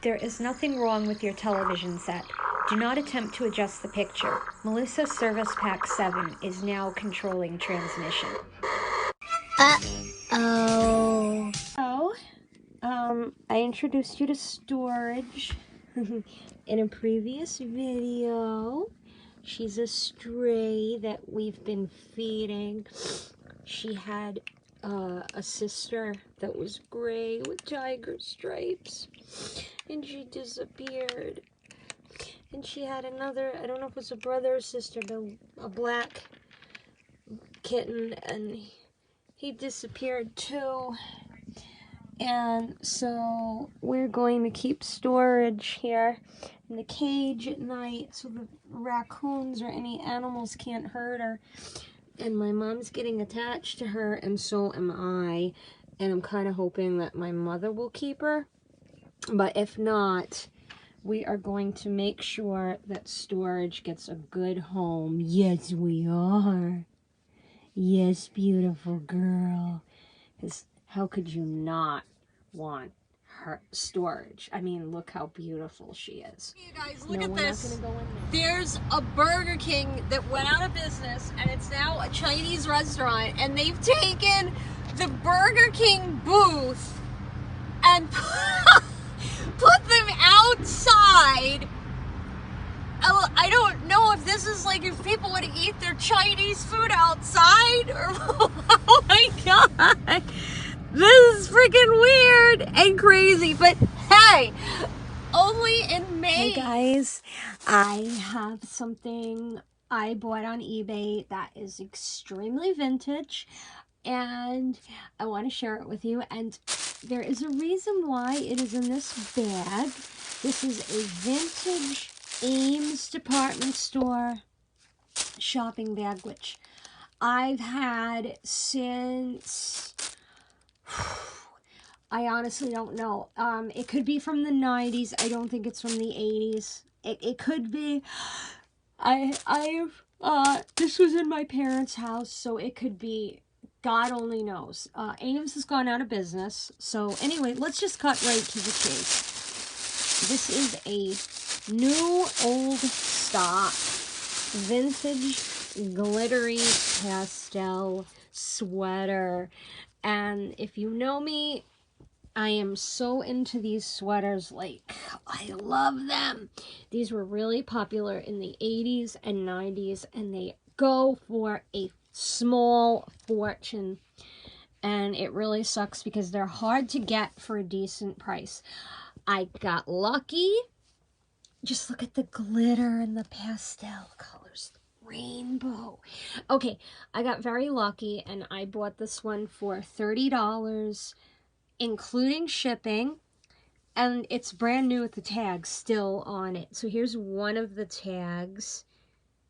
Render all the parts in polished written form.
There is nothing wrong with your television set. Do not attempt to adjust the picture. Melissa Service Pack 7 is now controlling transmission. Uh-oh. So, I introduced you to storage in a previous video. She's a stray that we've been feeding. She had a sister that was gray with tiger stripes, and she disappeared. And she had another, I don't know if it was a brother or sister, but a black kitten, and he disappeared too. And so we're going to keep storage here in the cage at night so the raccoons or any animals can't hurt her. And my mom's getting attached to her, and so am I. And I'm kind of hoping that my mother will keep her. But if not, we are going to make sure that storage gets a good home. Yes, we are. Yes, beautiful girl. Because how could you not want her storage? I mean, look how beautiful she is. You guys, look at this. There's a Burger King that went out of business, and it's now a Chinese restaurant, and they've taken the Burger King booth and put them outside. I don't know if this is like if people would eat their Chinese food outside, or oh my god, this is freaking weird and crazy. But hey, only in May. Hey guys, I have something I bought on eBay that is extremely vintage, and I want to share it with you. And there is a reason why it is in this bag. This is a vintage Ames department store shopping bag, which I've had since, I honestly don't know. It could be from the 90s. I don't think it's from the 80s. It could be. This was in my parents' house, so it could be. God only knows. Ames has gone out of business. So anyway, let's just cut right to the chase. This is a new old stock vintage glittery pastel sweater. And if you know me, I am so into these sweaters. Like, I love them. These were really popular in the 80s and 90s, and they go for a small fortune. And it really sucks because they're hard to get for a decent price. I got lucky. Just look at the glitter and the pastel colors. Rainbow. Okay, I got very lucky, and I bought this one for $30, including shipping. And it's brand new with the tags still on it. So here's one of the tags.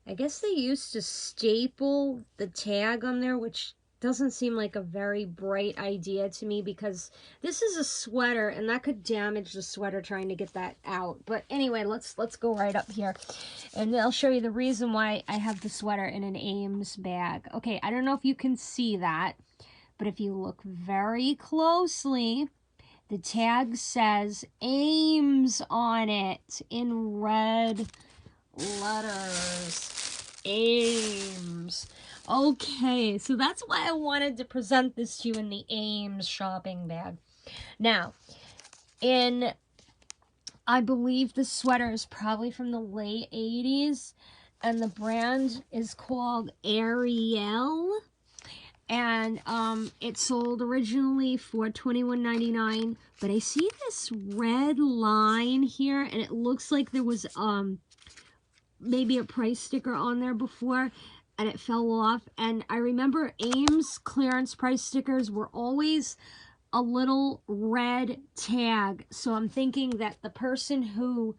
I guess they used to staple the tag on there, which doesn't seem like a very bright idea to me, because this is a sweater and that could damage the sweater trying to get that out. But anyway, let's go right up here, and I'll show you the reason why I have the sweater in an Ames bag. Okay, I don't know if you can see that, but if you look very closely, the tag says Ames on it in red letters. Ames. Okay, so that's why I wanted to present this to you in the Ames shopping bag. Now, I believe the sweater is probably from the late 80s, and the brand is called Ariel. And it sold originally for $21.99, but I see this red line here, and it looks like there was maybe a price sticker on there before, and it fell off. And I remember Ames clearance price stickers were always a little red tag, so I'm thinking that the person who,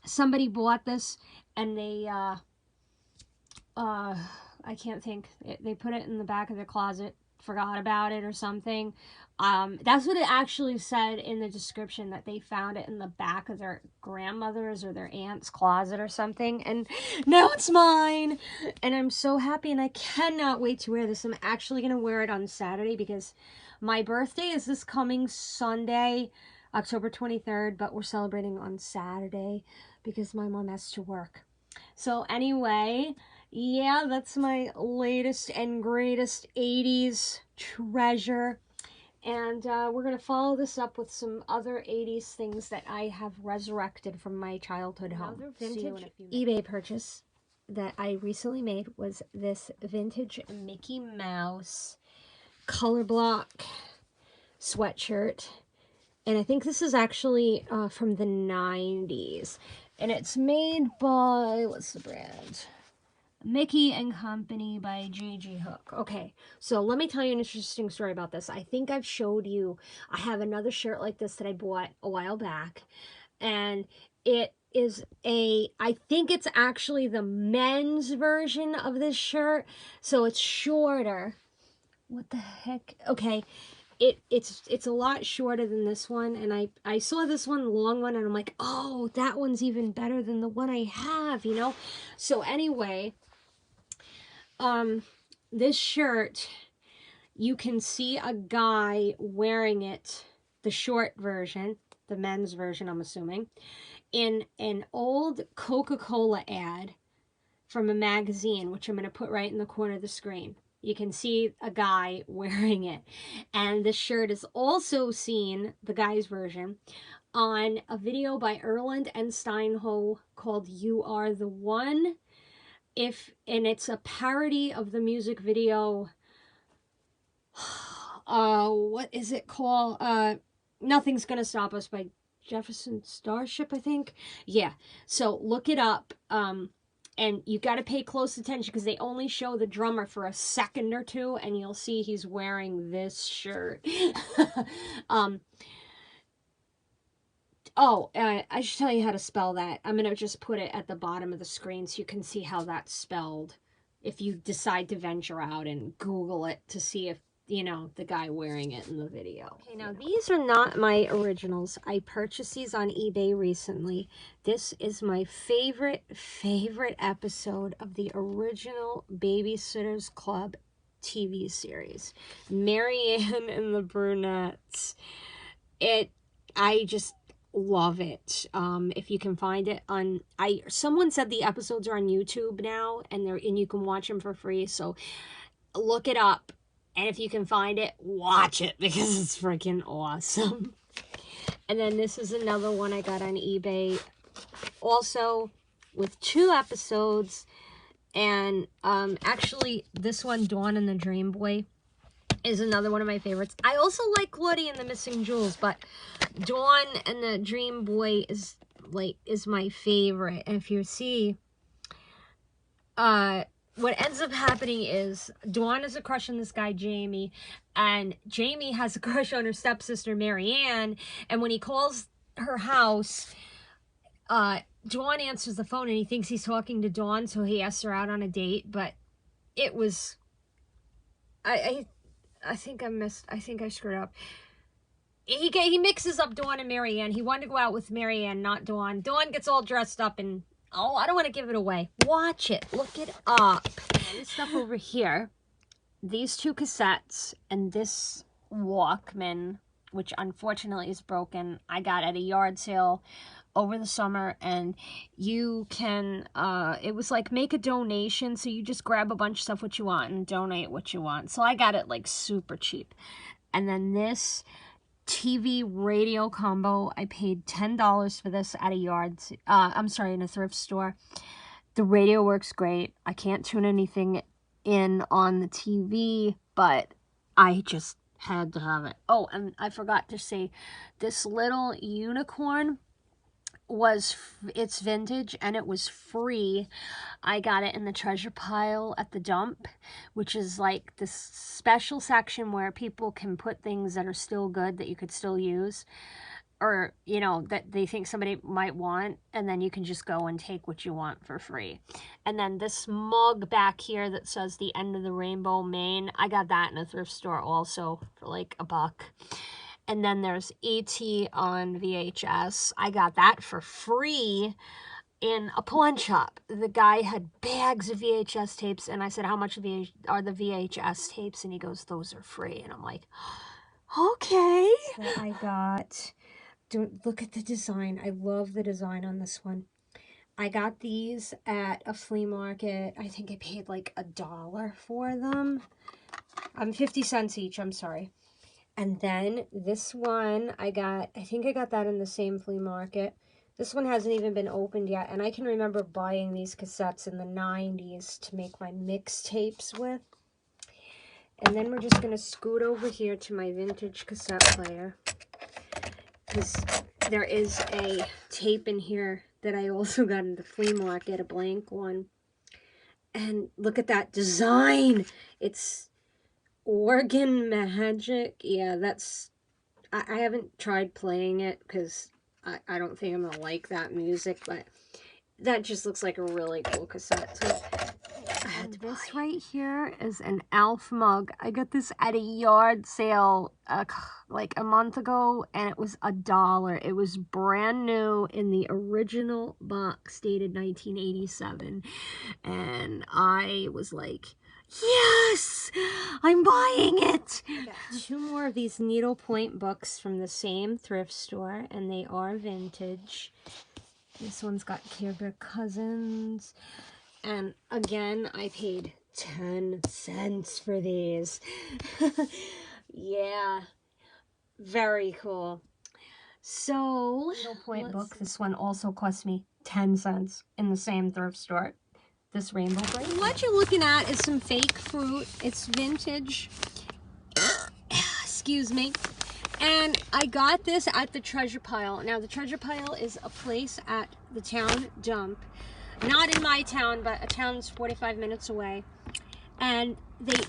somebody bought this and they I can't think, they put it in the back of their closet, forgot about it or something. That's what it actually said in the description, that they found it in the back of their grandmother's or their aunt's closet or something, and now it's mine, and I'm so happy, and I cannot wait to wear this. I'm actually going to wear it on Saturday because my birthday is this coming Sunday, October 23rd, but we're celebrating on Saturday because my mom has to work. So anyway, yeah, that's my latest and greatest 80s treasure. And we're going to follow this up with some other 80s things that I have resurrected from my childhood home. Another vintage eBay purchase that I recently made was this vintage Mickey Mouse color block sweatshirt. And I think this is actually from the 90s. And it's made by, what's the brand? Mickey and Company by J.G. Hook. Okay, so let me tell you an interesting story about this. I think I've showed you, I have another shirt like this that I bought a while back. And it is I think it's actually the men's version of this shirt. So it's shorter. What the heck? Okay. It's a lot shorter than this one, and I saw this one, the long one, and I'm like, oh, that one's even better than the one I have, you know? So anyway, this shirt, you can see a guy wearing it, the short version, the men's version, I'm assuming, in an old Coca-Cola ad from a magazine, which I'm going to put right in the corner of the screen. You can see a guy wearing it. And this shirt is also seen, the guy's version, on a video by Erland and Steinho called You Are the One. And it's a parody of the music video, what is it called? Nothing's Gonna Stop Us by Jefferson Starship, I think. Yeah, so look it up. And you got to pay close attention because they only show the drummer for a second or two, and you'll see he's wearing this shirt. I should tell you how to spell that. I'm going to just put it at the bottom of the screen so you can see how that's spelled if you decide to venture out and Google it to see if, you know, the guy wearing it in the video. Okay, now these are not my originals. I purchased these on eBay recently. This is my favorite episode of the original Babysitters Club TV series, Marianne and the Brunettes. I just love it. If you can find it on, someone said the episodes are on YouTube now, and you can watch them for free. So look it up. And if you can find it, watch it because it's freaking awesome. And then this is another one I got on eBay. Also with 2 episodes. And actually this one, Dawn and the Dream Boy, is another one of my favorites. I also like Woody and the Missing Jewels, but Dawn and the Dream Boy is my favorite. And if you see, what ends up happening is Dawn has a crush on this guy, Jamie, and Jamie has a crush on her stepsister, Marianne, and when he calls her house, Dawn answers the phone, and he thinks he's talking to Dawn, so he asks her out on a date, but it was, I think I screwed up. He mixes up Dawn and Marianne. He wanted to go out with Marianne, not Dawn. Dawn gets all dressed up and, oh, I don't want to give it away. Watch it. Look it up. This stuff over here, these 2 cassettes and this Walkman, which unfortunately is broken, I got at a yard sale over the summer, and you can, it was like make a donation, so you just grab a bunch of stuff what you want and donate what you want. So I got it like super cheap. And then this TV radio combo, I paid $10 for this at a in a thrift store. The radio works great. I can't tune anything in on the TV, but I just had to have it. Oh, and I forgot to say, this little unicorn it's vintage and it was free. I got it in the treasure pile at the dump, which is like this special section where people can put things that are still good that you could still use, or, you know, that they think somebody might want, and then you can just go and take what you want for free. And then this mug back here that says the end of the rainbow, Maine, I got that in a thrift store also for like $1. And then there's E.T. on VHS. I got that for free in a pawn shop. The guy had bags of VHS tapes, and I said, how much are the VHS tapes? And he goes, those are free. And I'm like, okay. So I got look at the design. I love the design on this one. I got these at a flea market. I think I paid like $1 for them. 50 cents each, I'm sorry. And then this one I think I got that in the same flea market. This one hasn't even been opened yet, and I can remember buying these cassettes in the 90s to make my mixtapes with. And then we're just going to scoot over here to my vintage cassette player, because there is a tape in here that I also got in the flea market, a blank one. And look at that design. It's Organ Magic. Yeah, that's... I haven't tried playing it because I don't think I'm going to like that music, but that just looks like a really cool cassette. So this right here is an Alf mug. I got this at a yard sale like a month ago, and it was $1. It was brand new in the original box, dated 1987, and I was like, yes, I'm buying it. Got 2 more of these needlepoint books from the same thrift store, and they are vintage. This one's got Care Bear Cousins. And again, I paid 10 cents for these. Yeah, very cool. So, needlepoint book. This one also cost me 10 cents in the same thrift store. This rainbow bracelet. What you're looking at is some fake fruit. It's vintage. Excuse me. And I got this at the Treasure Pile. Now, the Treasure Pile is a place at the town dump. Not in my town, but a town's 45 minutes away. And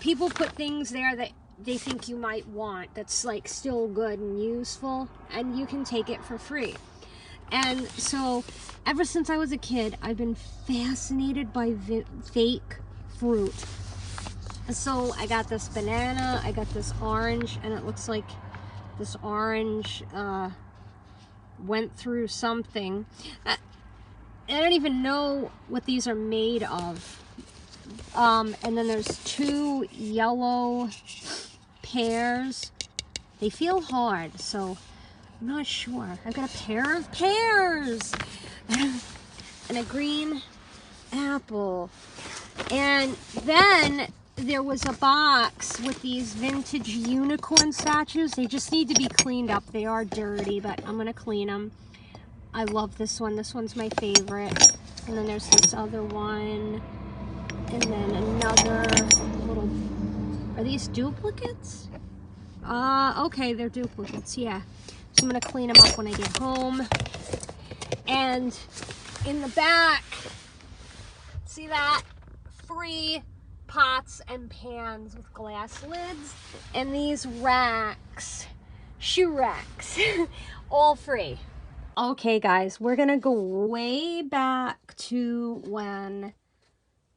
people put things there that they think you might want that's like still good and useful, and you can take it for free. And so ever since I was a kid, I've been fascinated by fake fruit. So I got this banana, I got this orange, and it looks like this orange went through something. I don't even know what these are made of. And then there's 2 yellow pears. They feel hard, so I'm not sure. I've got a pair of pears and a green apple. And then there was a box with these vintage unicorn statues. They just need to be cleaned up. They are dirty, but I'm gonna clean them. I love this one. This one's my favorite. And then there's this other one. And then another little... Are these duplicates? Okay, they're duplicates, yeah. So I'm going to clean them up when I get home. And in the back, see that? Free pots and pans with glass lids. And these racks, shoe racks, all free. Okay, guys, we're going to go way back to when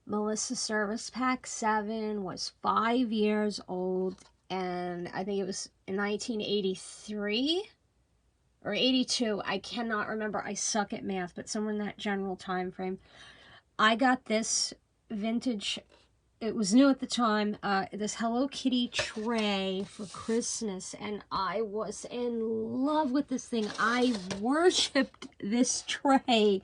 Melissa Service Pack 7 was 5 years old, and I think it was in 1983 or 82. I cannot remember. I suck at math, but somewhere in that general time frame. I got this vintage, it was new at the time, this Hello Kitty tray for Christmas, and I was in love with this thing. I worshipped this tray.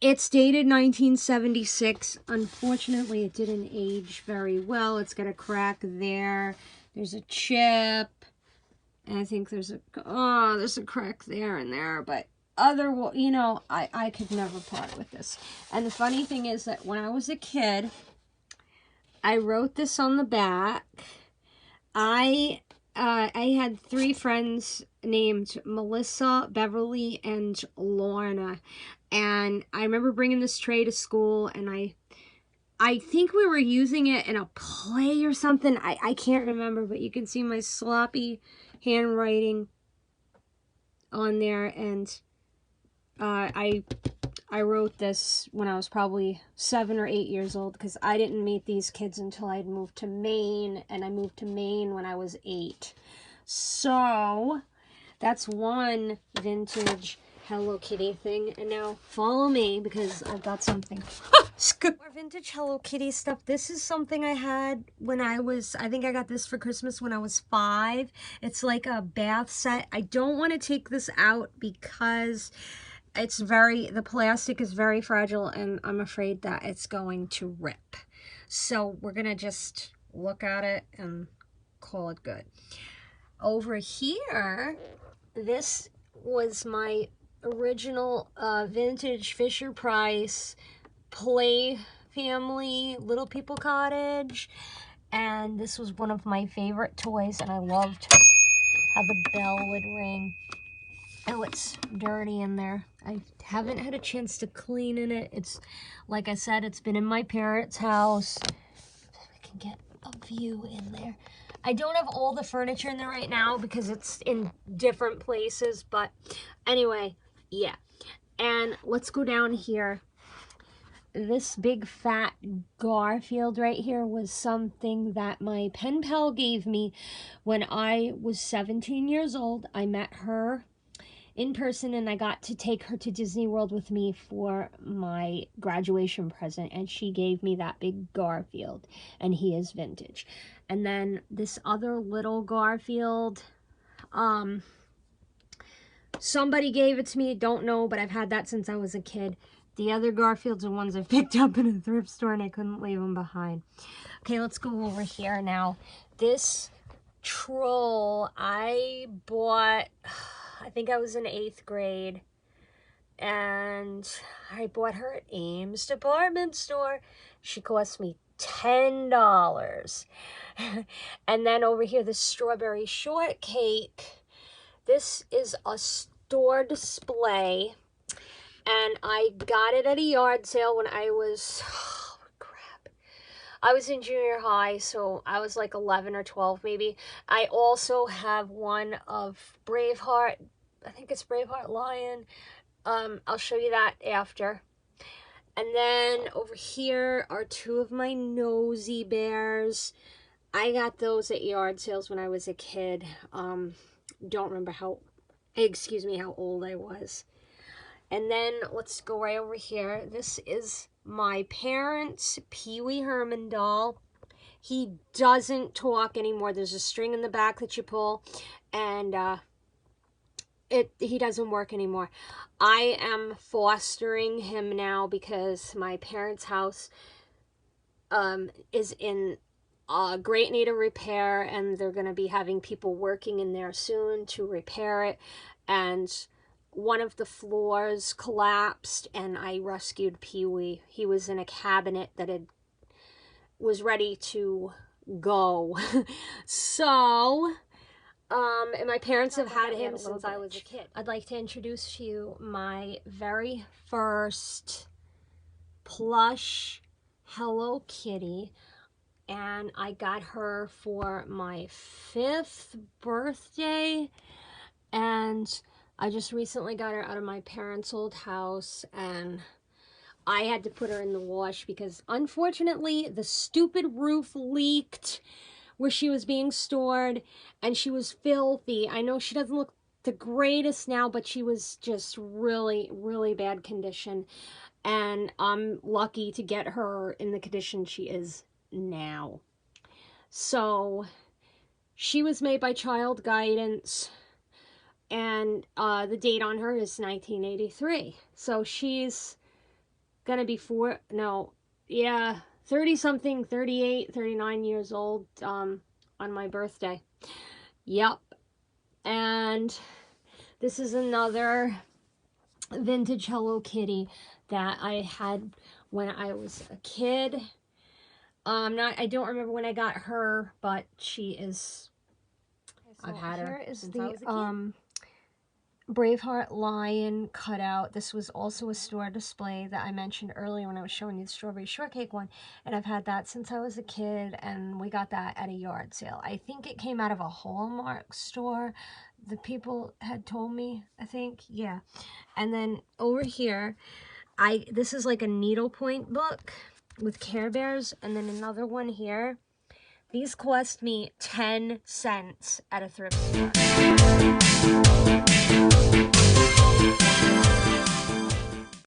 It's dated 1976. Unfortunately, it didn't age very well. It's got a crack there. There's a chip. And I think there's a crack there and there. But you know, I could never part with this. And the funny thing is that when I was a kid, I wrote this on the back. I had 3 friends named Melissa, Beverly, and Lorna. And I remember bringing this tray to school, and I think we were using it in a play or something. I can't remember, but you can see my sloppy handwriting on there. And I wrote this when I was probably 7 or 8 years old, because I didn't meet these kids until I'd moved to Maine, and I moved to Maine when I was 8. So that's one vintage Hello Kitty thing. And now follow me because I've got something. More vintage Hello Kitty stuff. This is something I had when I think I got this for Christmas when I was 5. It's like a bath set. I don't want to take this out because the plastic is very fragile and I'm afraid that it's going to rip. So we're going to just look at it and call it good. Over here, this was my original vintage Fisher-Price Play Family Little People Cottage, and this was one of my favorite toys, and I loved how the bell would ring. Oh, it's dirty in there. I haven't had a chance to clean in it. It's, like I said, it's been in my parents' house. I can get a view in there. I don't have all the furniture in there right now because it's in different places, but anyway, yeah. And let's go down here. This big fat Garfield right here was something that my pen pal gave me when I was 17 years old. I met her in person and I got to take her to Disney World with me for my graduation present, and she gave me that big Garfield, and he is vintage. And then this other little Garfield, somebody gave it to me, don't know, but I've had that since I was a kid. The other Garfields are ones I picked up in a thrift store and I couldn't leave them behind. Okay, let's go over here now. This troll I bought, I think I was in 8th grade, and I bought her at Ames department store. She cost me $10. And then over here, the strawberry shortcake. This is a store display, and I got it at a yard sale when I was, oh crap, I was in junior high, so I was like 11 or 12 maybe. I also have one of Braveheart, I think it's Braveheart Lion. I'll show you that after. And then over here are 2 of my nosy bears. I got those at yard sales when I was a kid. Don't remember how old I was. And then let's go right over here. This is my parents' Pee Wee Herman doll. He doesn't talk anymore. There's a string in the back that you pull, and he doesn't work anymore. I am fostering him now because my parents' house is in great need of repair, and they're going to be having people working in there soon to repair it. And one of the floors collapsed, and I rescued Pee-wee. He was in a cabinet that was ready to go. So, and my parents have had him since I was a kid. I'd like to introduce to you my very first plush Hello Kitty, and I got her for my 5th birthday, and I just recently got her out of my parents' old house, and I had to put her in the wash because unfortunately the stupid roof leaked where she was being stored, and she was filthy. I know she doesn't look the greatest now, but she was just really, really bad condition, and I'm lucky to get her in the condition she is now. So she was made by Child Guidance, and the date on her is 1983. So she's gonna be 30-something, 38, 39 years old on my birthday. Yep. And this is another vintage Hello Kitty that I had when I was a kid. I don't remember when I got her, but she is, I've had her since I was a kid. Braveheart Lion cutout. This was also a store display that I mentioned earlier when I was showing you the strawberry shortcake one, and I've had that since I was a kid, and we got that at a yard sale. I think it came out of a Hallmark store. The people had told me, I think, yeah. And then over here, this is like a needlepoint book with Care Bears, and then another one here. These cost me 10 cents at a thrift store. Bye.